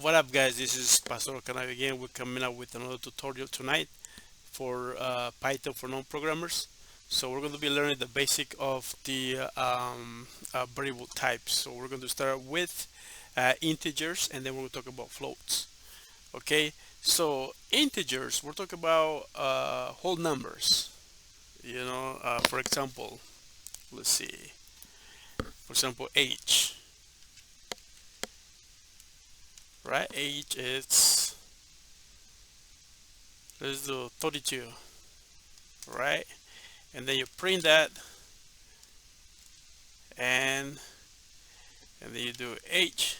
What up, guys? This is Pastor Canal again. We're coming up with another tutorial tonight for Python for non-programmers. So we're going to be learning the basic of the variable types. So we're going to start with integers, and then we're going to talk about floats. Okay. So integers, we're talking about whole numbers. For example, let's see. For example, age. Right? Age is, let's do 32. Right? And then you print that, and then you do H,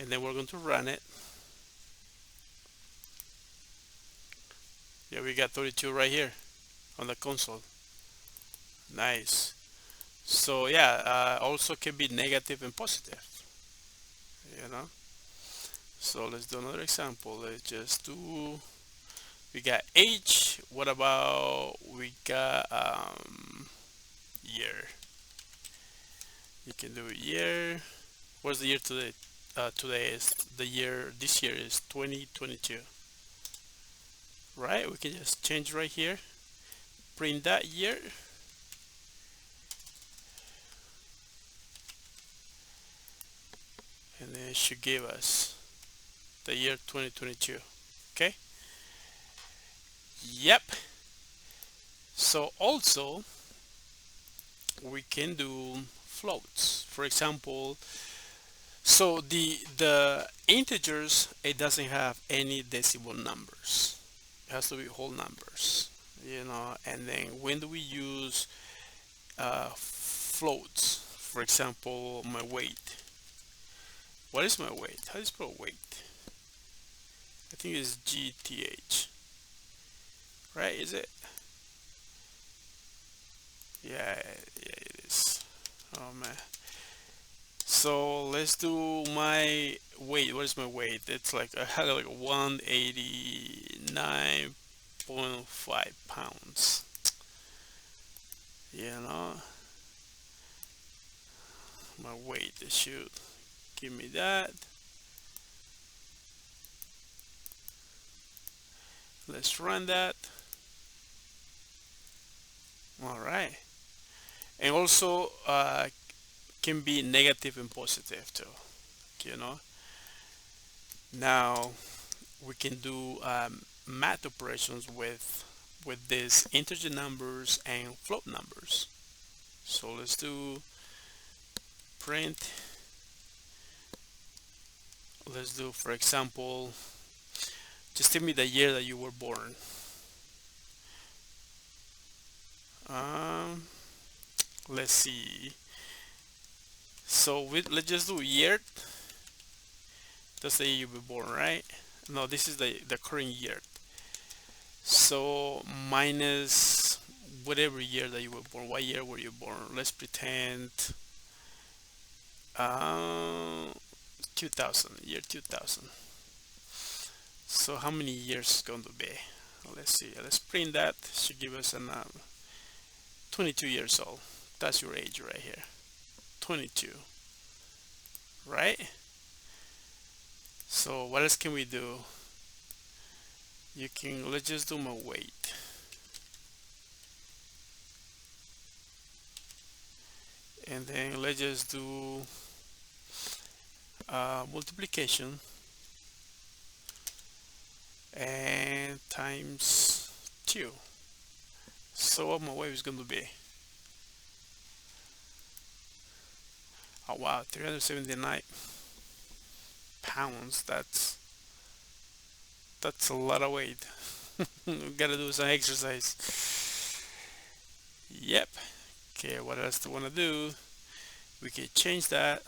and then we're going to run it. Yeah, we got 32 right here on the console. Nice. So yeah, also can be negative and positive, you know. So let's do another example. Let's just do, we got H. What about we got year? You can do year. What's the year today? Today is the year. This year is 2022. Right? We can just change right here. Print that year. And then it should give us the year 2022. Okay. Yep. So also we can do floats. For example, so the integers, it doesn't have any decimal numbers. It has to be whole numbers, and then when do we use floats? For example, my weight. What is my weight? How do you spell weight? I think it's GTH, right? Is it? Yeah, it is. Oh man. So let's do my weight. What is my weight? It's like I had like 189.5 pounds. You know, my weight. It should give me that. Let's run that. All right. And also can be negative and positive too. You know. Now we can do math operations with these integer numbers and float numbers. So let's do print. Let's do, for example, just tell me the year that you were born. Um, let's see. So let's just do year. That's the year you were born, right? No, this is the current year. So minus whatever year that you were born. What year were you born? Let's pretend uh, 2000, year 2000. So how many years is going to be? Let's see. Let's print that. Should give us an 22 years old. That's your age right here. 22, right? So what else can we do? Let's just do my weight. And then let's just do multiplication and times 2. So what my weight is going to be? Oh wow, 379 pounds. That's a lot of weight. Gotta do some exercise. Yep. Okay, what else do we want to do? We can change that.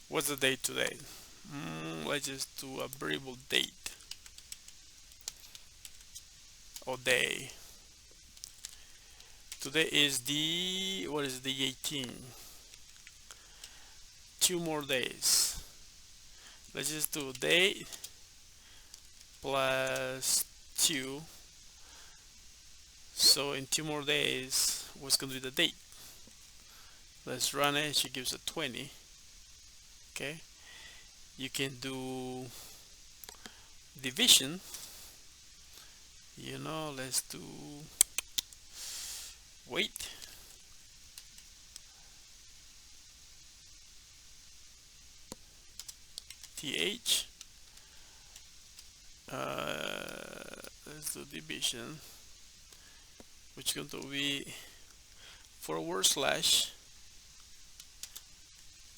What's the date today? Let's just do a variable date or day. Today is what is the 18? 2 more days. Let's just do date plus 2. So in 2 more days, what's going to be the date? Let's run it. She gives a 20. Okay, you can do division. Let's do weight. Th. Let's do division, which is going to be forward slash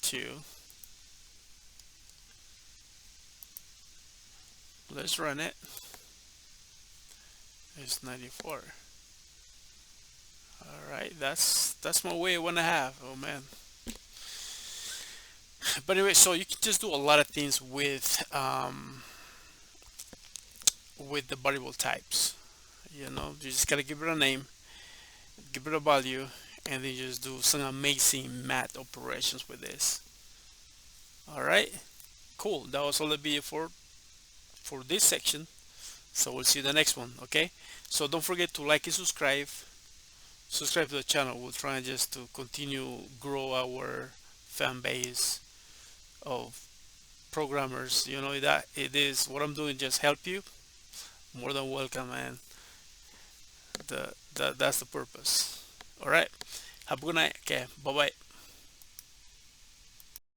2. Let's run it. It's 94. All right, that's my way 1.5. Oh man. But anyway, so you can just do a lot of things with the variable types. You just gotta give it a name, give it a value, and then just do some amazing math operations with this. All right, cool. That was all the video for this section. So we'll see you in the next one. Okay. So don't forget to like and subscribe. Subscribe to the channel. We're trying just to continue grow our fan base of programmers. That it is what I'm doing. Just help you. More than welcome, and that's the purpose. All right. Have a good night. Okay. Bye bye.